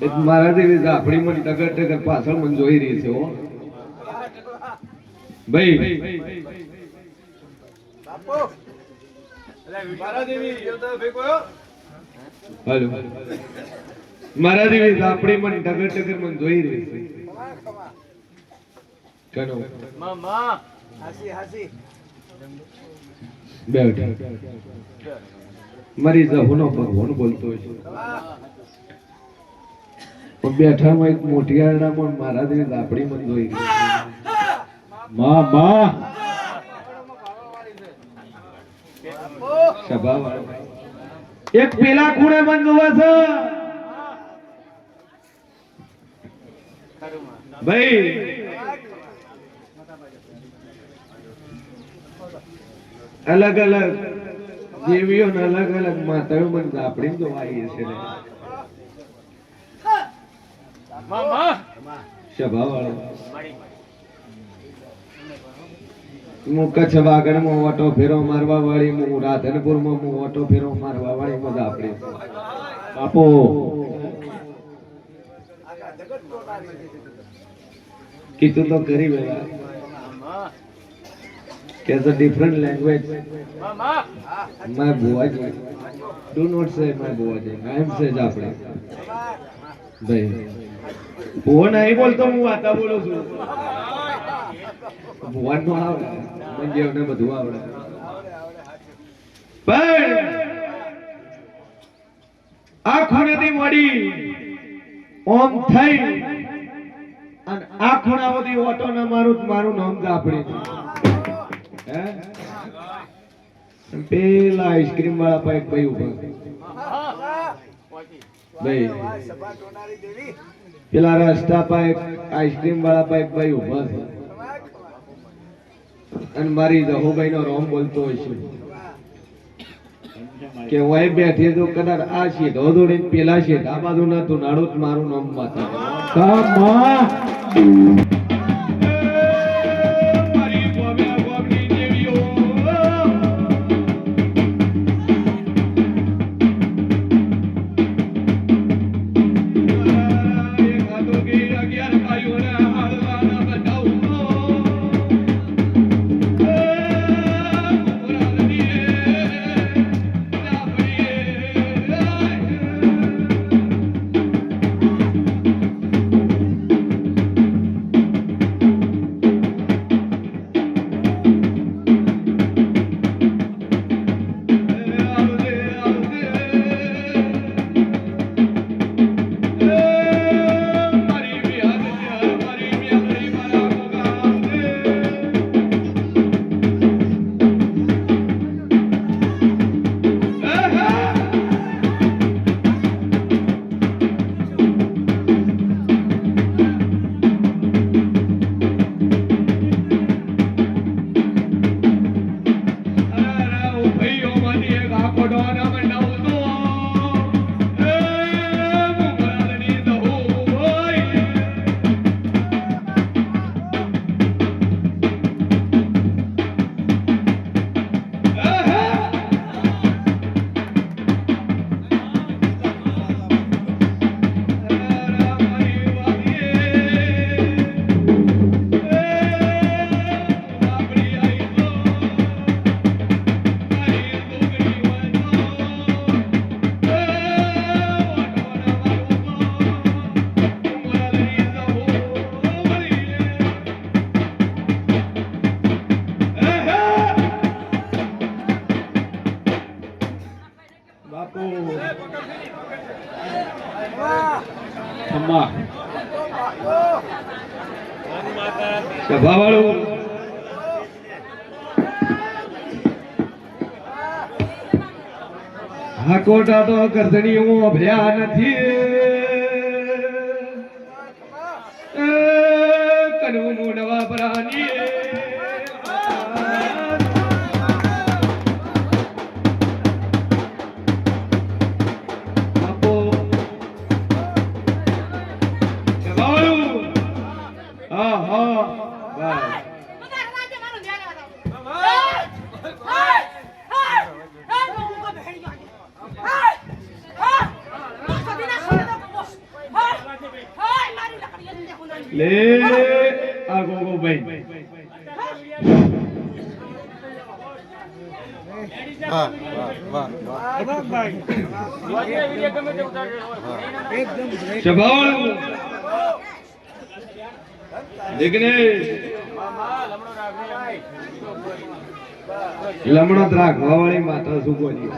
મારા જેવી આપણી મને ટગર ટગર પાછળ મને જોઈ રહી છે હો ભાઈ હેલો મારા જેવી આપણી મને ટગર ટગર મને જોઈ રહી છે કનો મામા હાસી હાસી બેઠ મારી જહુનો ભગવાન બોલતો છે બેઠામાં એક મોટી આરડામાં મારા જેવી આપણી મન જોઈ ગઈ માં માં સભાવાળો એક પેલા ખૂણે મન જોવે છે ભાઈ અલગ અલગ દેવીઓ ને અલગ અલગ માતાઓ મન આપણી જોવાય છે ને હું કચ્છ વાગડ માં ઓટો ફેરો મારવા વાળી હું રાધનપુર માં હું ઓટો ફેરો મારવા વાળી મજા આપણી બાપો કીધું તો કરી વેલા There's a different language. My Buaji. Do not say my Buaji. I am say Japri. ભાઈ ભુવન નહીં બોલતો હું વાતા બોલું છું ભુવન નું આવડે મંજેવ ને બધું આવડે પણ આ ખૂણેથી મોડી ઓમ થઈ અને આ ખૂણાઓથી ઓટો ના મારું નામ જાપડી હે પેલા આઈસ્ક્રીમ વાળા પર એક ભાઈ ઉભા ભાઈ પેલા રસ્તા પર એક આઈસ્ક્રીમ વાળા પર એક ભાઈ ઉભા છે અને મારી જહોભાઈ નો રોમ બોલતો હોય છે કે વહી બેઠી તો કદાચ આ શેઠો દોડીને પેલા શેઠ આ બાજુ નતું નાડું જ મારું નામ માતા સભાવાળું હાકોટા તો કરધણીઓ અભર્યા નથી કનવું નવા પરાની લે આ ગોગો ભાઈ હા વાહ વાહ ભાઈ શબાળ જિગ્નેશ લમણો રાખવા વાળી માતા શું બોલી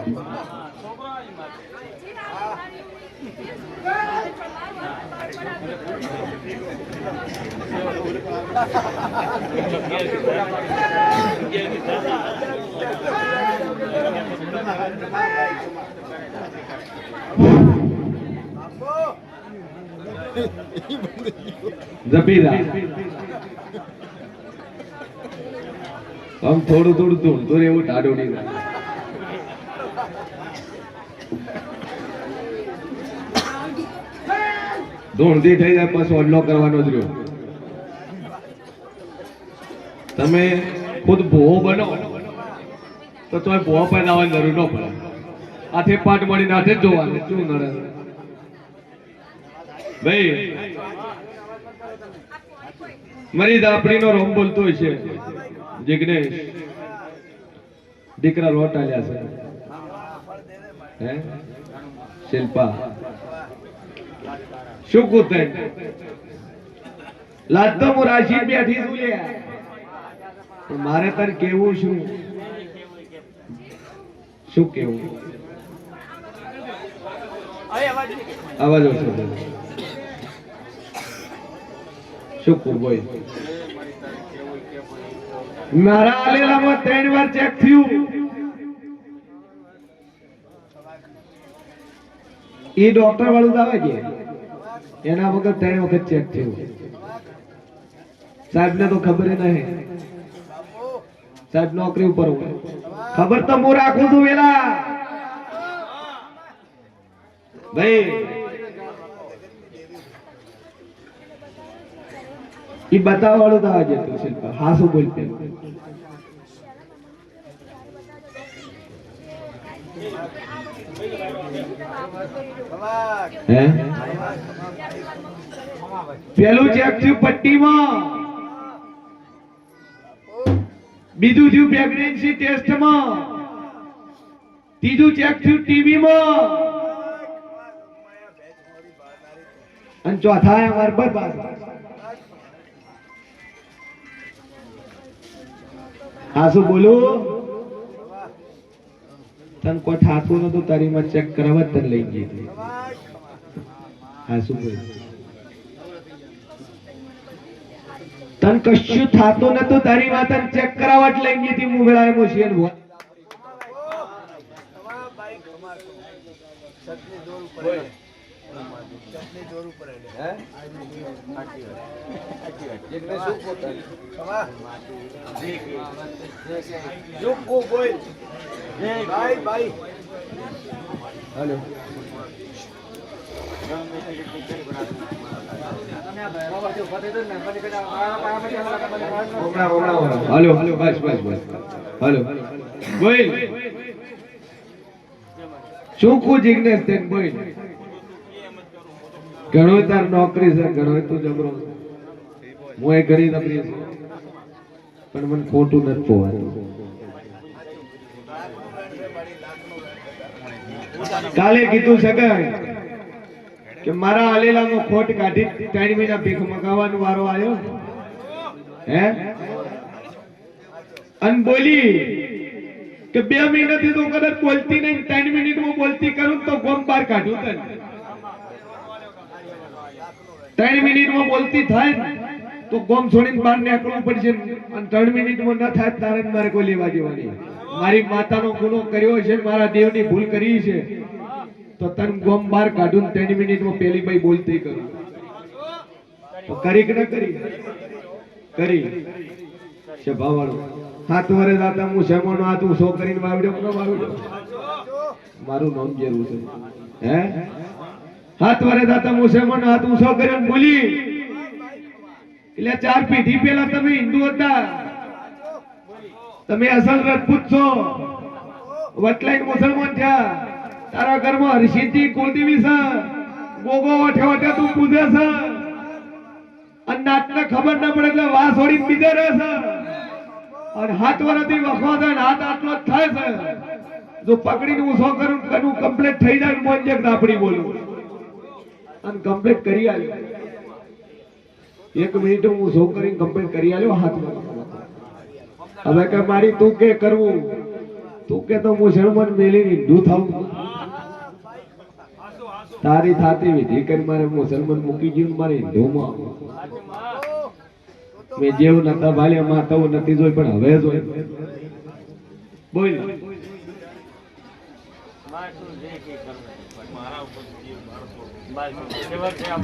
જપીરા આમ થોડું થોડું ધૂણતું એવું ટાઢુડી ધૂણતી થઈ જાય પછી ઓડલો કરવાનો જ રહ્યો તમે ખુદ ભૂવો બનો તો તોય ભૂવો પહેલાવાની જરૂર ન પડે હાથે પાટ મળીને હાથે જ જોવાનું શું નડે ભાઈ મારી દાપડીનો રોમ બોલતો હોય છે જિગ્નેશ દીકરા લોટ આલ્યા છે હે શિલ્પા શું કૂતે લાજ તો હું રાશિદ બેઠી છું લે પણ મારે તાર કેવું શું કેવું આવાજ ઓછો શું કહું બોય મારા આલેલામાં 3 વાર ચેક થયું એ ડોક્ટર વાળું આવે છે એના વગર 3 વખત ચેક થયું સાહેબ ને તો ખબર નહીં સાહેબ નોકરી ઉપર હોય ખબર તો હું રાખું છું વેલા ભાઈ એ બતાવવા વાળું તો આવે તું શિલ્પા હા શું બોલતે પેલું ચેક થયું પટ્ટીમાં બીજું થયું પ્રેગ્નન્સી ટેસ્ટમાં ત્રીજું ચેક થયું ટીવીમાં અને ચોથા અમારે બરબાદ હા શું બોલું તન કોઈ ઠાતું નતું તારી માં ચેક કરાવવા તને લઈ ગઈ હા શું બોલું તન કશું થાતું નતું તારી માં તને ચેક કરાવવા જ લઈ ગઈ હતી હું વેળા ઇમોશિયલ બોલ હેલો હાલો હાલો બસ બસ બસ હાલો બોલ શું કો જિગ્નેશ તેન બોલ ઘણો તાર નોકરી છે ઘણો તું જબરો હું એ ઘણી નબળી છું પણ મને ખોટું નથી પોવાતું કાલે કીધું સગાઈ કે મારા આલેલામાં ખોટ કાઢી 3 મહિના ભીખ મગાવવાનો વારો આવ્યો હે અન બોલી કે 2 મહિનાથી તો કદાચ બોલતી નહીં 3 મિનિટમાં બોલતી કરું તો ગોમ બહાર કાઢું તને 3 મિનિટમાં બોલતી થાય તો ગોમ છોડીને બહાર નીકળવું પડશે અને 3 મિનિટમાં ન થાય તારે મારે કોઈ લેવા જેવાની મારી માતાનો ગુનો કર્યો છે મારા દેવની ભૂલ કરી છે તો તન ગોમ બહાર કાઢું 3 મિનિટમાં પેલી ભાઈ બોલતી કરું તો કરી કે ન કરી કરી છે ભાવાળો 7 વર્ષ દાતા હું શેમોનો આ તું સો કરીને વાવડ્યો ન વાવડ્યો મારું નામ જેવું છે હે 7 વર્ષ દાતા હું શેમોનો આ તું સો કરીને બોલી એટલે 4 પેઢી પહેલા તમે હિન્દુ હતા તમે અસલ રાજપૂત છો વટલાઈન મુસલમાન થયા તારા ઘરમાં હરસિદ્ધિ કુળદેવી છે ગોગો ઓઠે ઓઠે તું પૂજે છે અને નાતને ખબર ન પડે એટલે વાસ ઓડી બીજે રહે છે અને હાથ વરથી વખો છે ને હાથ આટલો જ થાય છે જો પકડીને હું સો કરું કનું કમ્પ્લીટ થઈ જાય મોજ એક આપડી બોલું અને કમ્પ્લીટ કરી આલ્યો 1 મિનિટ હું સો કરીને કમ્પ્લીટ કરી આલ્યો હાથ હવે કે મારી તું કે કરવું તું કે તો મુસલમાન મેલી હિન્દુ થાઉં તારી થાતી વિધિ કરી મારે મુસલમાન મૂકી જીવ મારે હિન્દુમાં મેં જેવું નતા ભાલ્યા માં તો નથી જોઈ પણ હવે જોઈ બોલ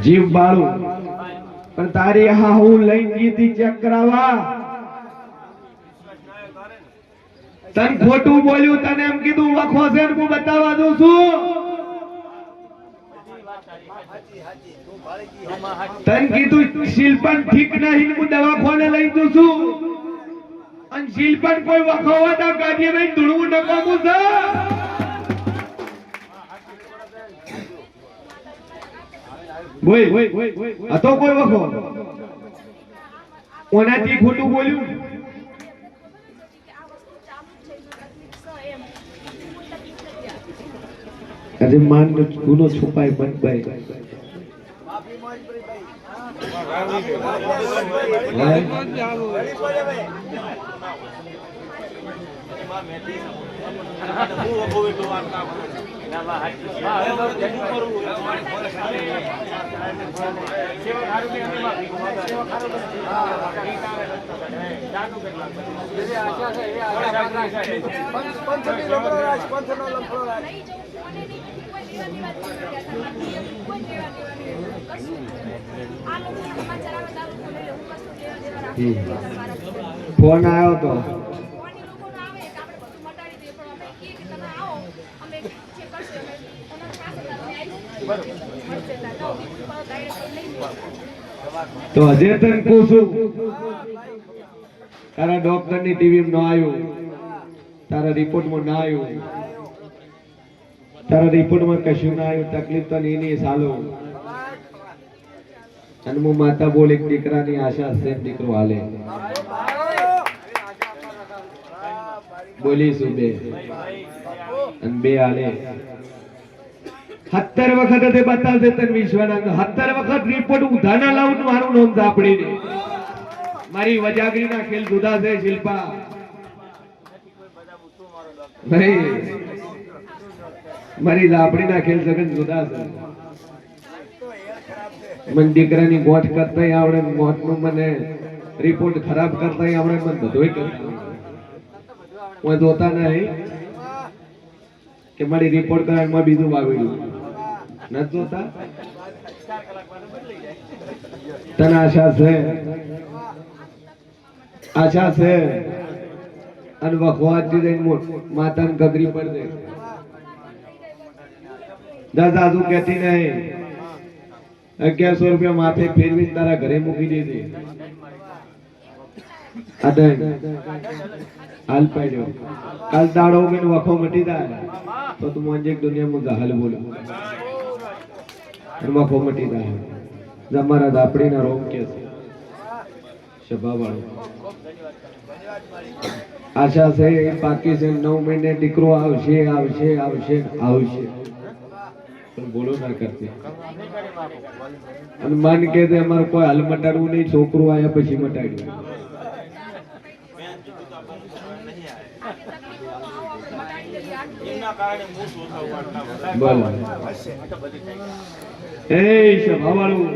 જીવ બાળું પણ તારી હા હું લઈને ગીતી ચેક કરાવવા તન ખોટું બોલ્યું તને એમ કીધું વખો છે ને હું બતાવવા દઉં છું તન કીધું શિલ્પન ઠીક નહીં હું દવાખાને લઈ જઉં છું અને શિલ્પન કોઈ વખોવાતા કાઢીએ નહીં ધૂળવું નકામું છે બોય આ તો કોઈ વખો ઓનાથી ખોટું બોલ્યું અરે માન ગુનો છુપાય બંધ ભાઈ ફોન આવ્યો તો તો હજે તને કહું છું તારા ડોક્ટર ની ટીવી માં ન આવ્યું તારા રિપોર્ટ માં ના આવ્યું તારા રિપોર્ટ માં કશું ના આવ્યું તકલીફ તો નહીં સાલો અને હું માતા બોલ એક દીકરાની આશા છે દીકરો હાલે બોલીશું બે અને બે હાલે 70 વખત તે બતાવશે તને વિશ્વના 70 વખત રિપોર્ટ ઉધાના લાવું મારું નામ સાંભળીને મારી વજાગરી ના ખેલ જુદા છે શિલ્પા નહીં મારી લાપડી ના ખેલ સગન જુદા છે મને દીકરાની ગોઠ કરતા આવડે ગોઠ નું મને રિપોર્ટ ખરાબ કરતા આવડે મને બધુંય કરતા હું જોતા નહીં કે મારી રિપોર્ટ કરવામાં બીજું વાગડ્યું નથી જોતા તને આશા છે અને વખવાથી જઈને માતાને ગગરી પડ દે દાદુ કહેતી નહીં 1100 રૂપિયા માથે ફેરવી તારા ઘરે મૂકી દીધી હાલ પાડ્યો કાલ દાડો મેં વખો મટી જાય તો તું મને એક દુનિયામાં હાલ બોલો વખો મટી જાય તમારા દાપડીના રોગ કે છે સભા વાળો આશા છે બાકી છે 9 મહિને દીકરો આવશે આવશે આવશે આવશે પણ બોલો ના કરતી અને મન કે અમારે કોઈ હાલ મટાડવું નહીં છોકરું આયા પછી મટાડ્યું બોલો એ સભા વાળું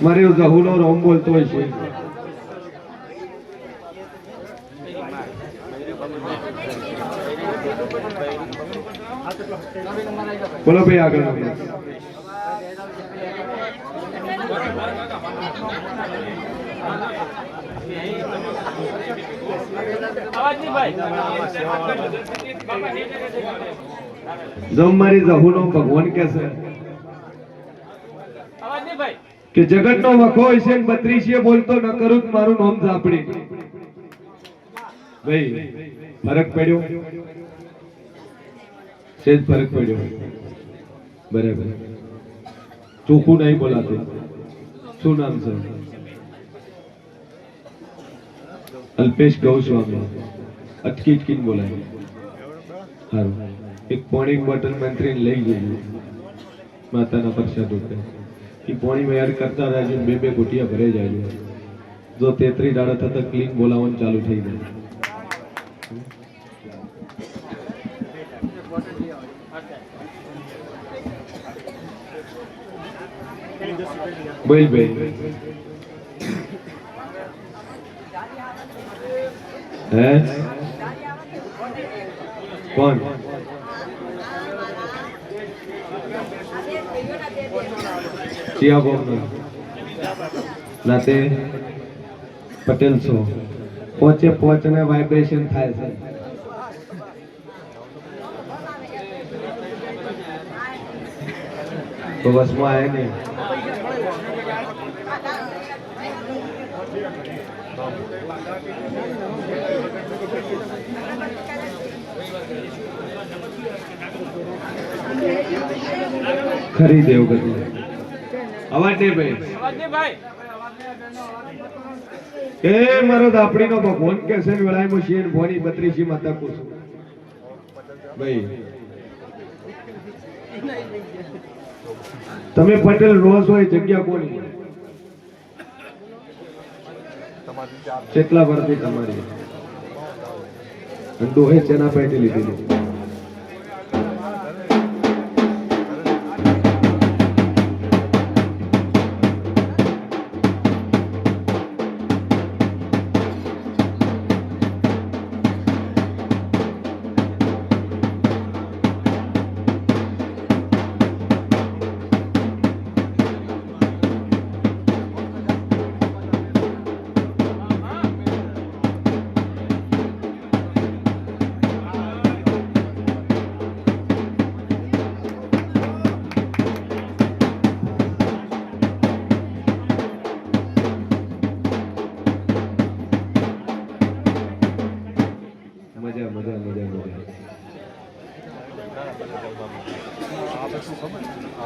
મારે જહુનો રોમ બોલતો હોય છે બોલો ભાઈ આગળ જો મારી જહુનો ભગવાન કે છે કે જગતનો વખો હોય છે 32 બોલતો ન કરું મારું નામ ઝાપડી. ભાઈ ફરક પડ્યો, સેજ ફરક પડ્યો. બરાબર, ચોખ્ખું નહીં બોલાતું. શું નામ છે? અલ્પેશ ગૌસ્વામી. અટકી અટકીને બોલાય. સારું, એક પાણી બોટલ મંત્રીને લઈ ગયું માતાના પ્રસાદ રૂપે. એ પાણીમાં એડ કરતા રાજુ બે બે ઘૂંટિયા ભરે જાય. જો 33 દાડા થતા ક્લીન બોલાવવાનું ચાલુ થઈ જાય. બોલ ભાઈ. હે કોણ? ચિયા બોમ્બ નાતે પટેલ છો. પોચને વાઇબ્રેશન થાય છે. તો બસમાં આય નહીં. ખરી દેવગતિ અવાજ નહીં ભાઈ. એ મારો દાપડીનો ભગવાન કે છે વેળાય મુશીન ભોની 32 માતા કુસ. ભાઈ તમે પટેલ રોજ હોય જગ્યા કોની? કેટલા વર્ષથી તમારી અંડો હે ચેના પેટી લીધી.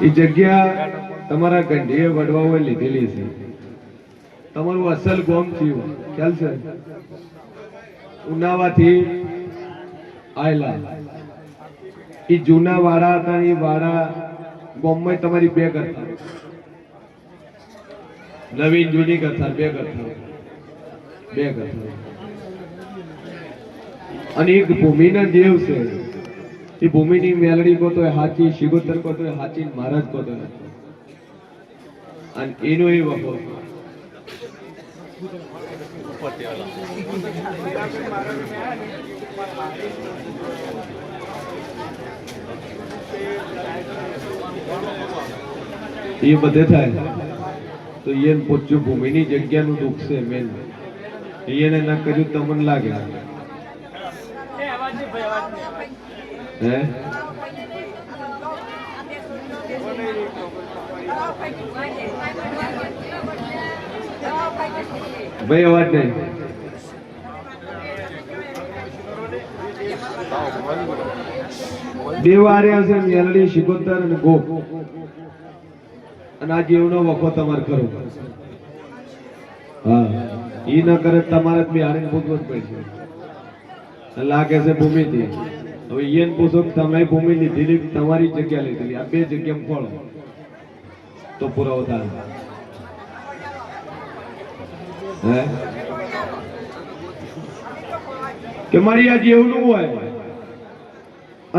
એ જગ્યા તમારા ગંઢીએ વડવાઓએ લીધેલી છે. તમારું અસલ ગોમ થયું ખ્યાલ છે? ઉનાવાથી આયલા એ જૂના વાડા હતા. એ વાડા ગોમમાં તમારી બે કરતા, નવીન જૂની કરતા બે કરતા. અને એક ભૂમિના દેવ છે. એ ભૂમિની મેલડી કો તો હાચી, શિગોતર કો તો હાચી, મહારાજ કો તો અને એનો એ વખો એ બધે થાય તો એને પોચું ભૂમિની જગ્યાનું દુઃખ છે મેન. એને ના કર્યું તમને લાગે હે? ભાઈ અવાજ નહીં. દેવ આર્યા છે મેલડી, શિકોતર અને ગોપ. અને આ જીવનો વખો તમારે કરો. હા, ઈ ન કરે તમારે બી હારીને પૂછવું જ પડશે. લાગે છે ભૂમિથી. હવે એને પૂછો તમે ભૂમિ લીધેલી, તમારી જગ્યા લીધેલી, આ બે જગ્યા ફળો તો પુરાવો થાય. હે કે મારી આ જેવનું હોય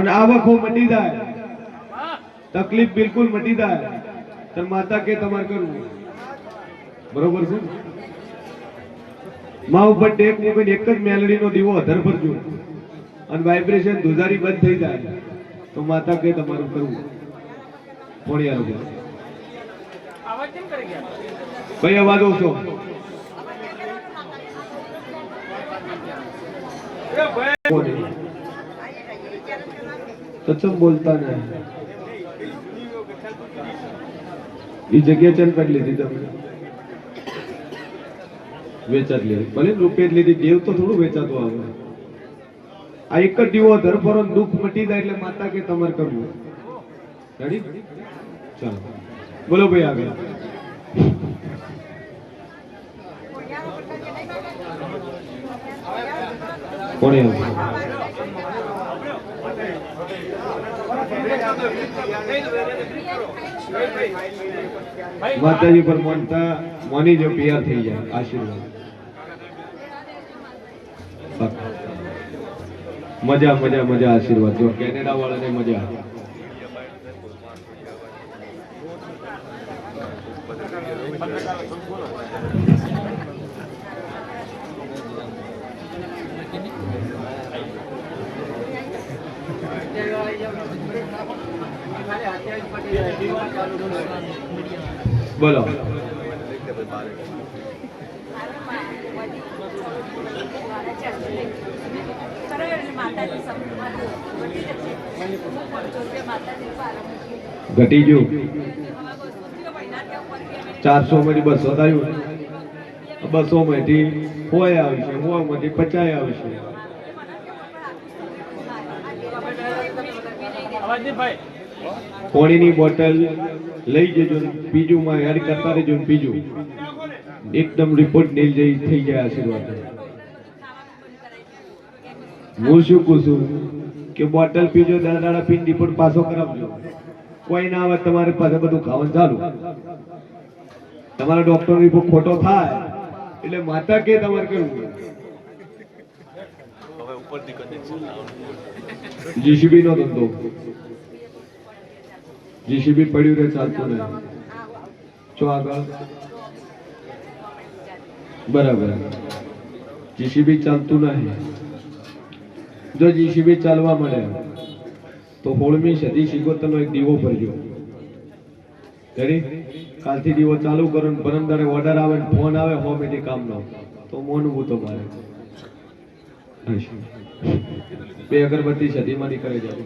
અને આ વખો મટી જાય, તકલીફ બિલકુલ મટી જાય તો માતા કે તમારે કરવું બરોબર છે. માં ઉપર ટેક મૂકીને એક જ મેલડીનો દીવો અધર ભરજો અને વાઇબ્રેશન ધુજારી બંધ થઈ જાય તો માતા કે તમારું કરવું. પોણિયા લોકો ભાઈ અવાજ ઓછો. તો ચમ બોલતા ને એ જગ્યા ચલ કરી લીધી તમે વેચાત લીધી ભલે રૂપિયા જ લીધી દેવ તો થોડું વેચાતું આવે આ એક જ દીવો ધરપરો દુઃખ મટી જાય એટલે માતા કે તમારે કરવું રેડી ચાલો બોલો ભાઈ આગળ કોણે માતાજી પર માનતા માની જો પિયા થઈ જાય આશીર્વાદ મજા મજા મજા આશીર્વાદ જો કેનેડા વાળાને મજા બોલો ઘટી ગયું 400 માંથી 200 થયું 200 માંથી 100 આવશે 100 માંથી 50 આવશે પાણીની બોટલ લઈ જજો બીજું માં એડ કરતા રહેજો બીજું એકદમ રિપોર્ટ નીલ જઈ થઈ જાય આશીર્વાદ હું શું કહું છું કે બોટલ પીજો દાડા પીને રિપોર્ટ પાછો કરાવજો કોઈ ના આવે તમારી પાસે બધું ખાવાનું ચાલુ તમારા ડોક્ટર રિપોર્ટ ખોટો થાય એટલે માતા કે તમારે કરવું જીસીબી નો ધંધો જીસીબી પડ્યું રે ચાલતું નહીં ચો આગળ બરાબર જીસીબી ચાલતું નહીં જો જીસીબી ચાલવા મળે તો 16મી સદી સિગોતરનો એક દીવો ભરજો રેડી કાલથી દીવો ચાલુ કરો ને પરમદારે ઓર્ડર આવે ને ફોન આવે હોમેથી કામ નો તો મોનવું તો મારે બે અગરબત્તી સદીમાં નીકળે જાય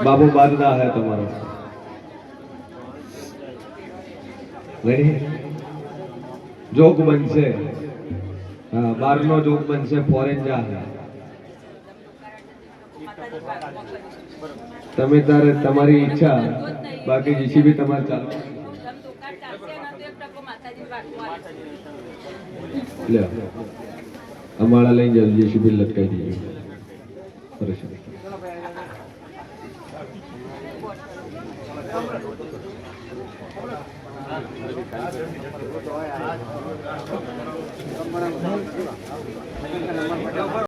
બાબુ બારદા હે તમારો રેડી જોગ બનશે હા 12 નો જોગ બનશે ફોરેન જા તમે તારે તમારી ઈચ્છા બાકી જીસીબી તમારે ચાલો લે અમાળા લઈ જજો જીસીબી લટકાઈ દીજો પરેશાન